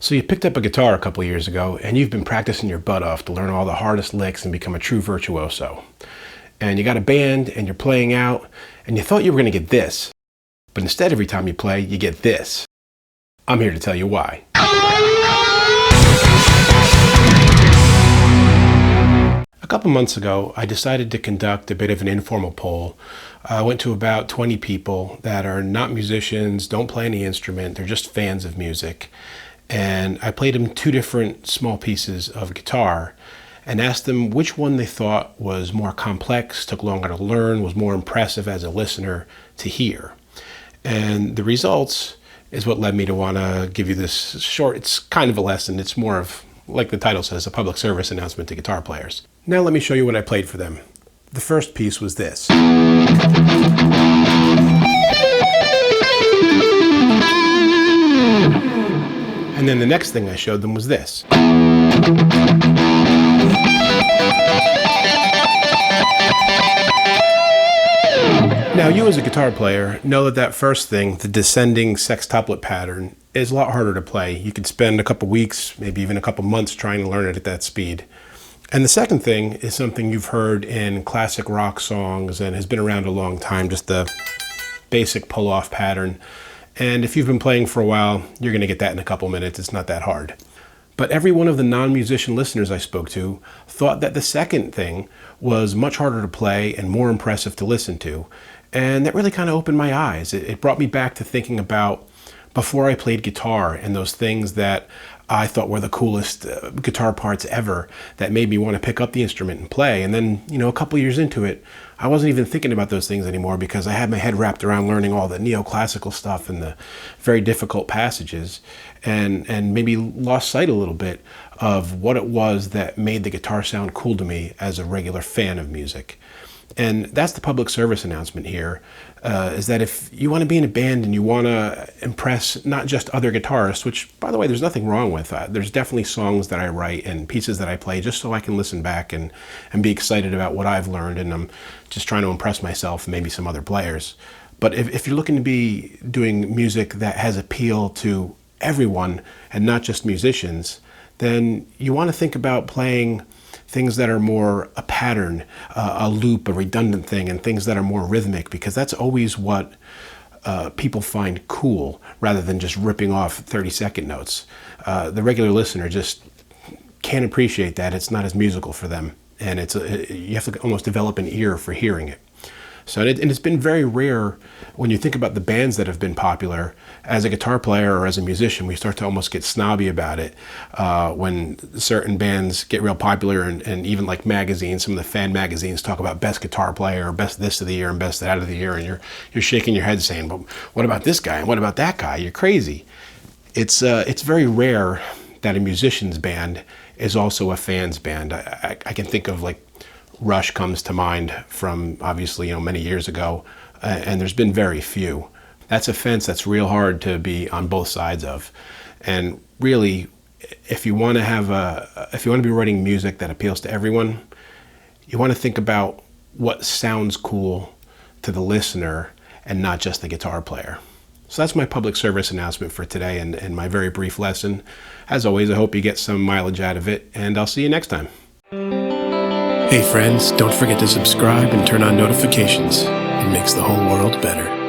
So you picked up a guitar a couple years ago and you've been practicing your butt off to learn all the hardest licks and become a true virtuoso. And you got a band and you're playing out and you thought you were going to get this, but instead every time you play, you get this. I'm here to tell you why. A couple months ago, I decided to conduct a bit of an informal poll. I went to about 20 people that are not musicians, don't play any instrument, they're just fans of music. And I played them two different small pieces of guitar and asked them which one they thought was more complex, took longer to learn, was more impressive as a listener to hear. And the results is what led me to want to give you this short, it's kind of a lesson, it's more of, like the title says, a public service announcement to guitar players. Now let me show you what I played for them. The first piece was this. And then the next thing I showed them was this. Now you as a guitar player know that first thing, the descending sextuplet pattern, is a lot harder to play. You could spend a couple weeks, maybe even a couple months trying to learn it at that speed. And the second thing is something you've heard in classic rock songs and has been around a long time, just the basic pull-off pattern. And if you've been playing for a while, you're going to get that in a couple minutes. It's not that hard. But every one of the non-musician listeners I spoke to thought that the second thing was much harder to play and more impressive to listen to. And that really kind of opened my eyes. It brought me back to thinking about before I played guitar and those things that I thought were the coolest guitar parts ever that made me want to pick up the instrument and play. And then, a couple years into it, I wasn't even thinking about those things anymore because I had my head wrapped around learning all the neoclassical stuff and the very difficult passages and maybe lost sight a little bit of what it was that made the guitar sound cool to me as a regular fan of music. And that's the public service announcement here, is that if you want to be in a band and you want to impress not just other guitarists, which, by the way, there's nothing wrong with. There's definitely songs that I write and pieces that I play just so I can listen back and be excited about what I've learned, and I'm just trying to impress myself and maybe some other players. But if you're looking to be doing music that has appeal to everyone and not just musicians, then you want to think about playing things that are more a pattern, a loop, a redundant thing, and things that are more rhythmic, because that's always what people find cool rather than just ripping off 30-second notes. The regular listener just can't appreciate that. It's not as musical for them, and you have to almost develop an ear for hearing it. So it's been very rare when you think about the bands that have been popular. As a guitar player or as a musician, we start to almost get snobby about it when certain bands get real popular, and even like magazines, some of the fan magazines talk about best guitar player or best this of the year and best that of the year, and you're shaking your head saying, "But what about this guy and what about that guy? You're crazy." It's very rare that a musician's band is also a fan's band. I can think of like Rush comes to mind from obviously many years ago, and there's been very few. That's a fence that's real hard to be on both sides of. And really, if you want to be writing music that appeals to everyone, you want to think about what sounds cool to the listener and not just the guitar player. So that's my public service announcement for today and my very brief lesson. As always, I hope you get some mileage out of it, and I'll see you next time. Hey friends, don't forget to subscribe and turn on notifications. It makes the whole world better.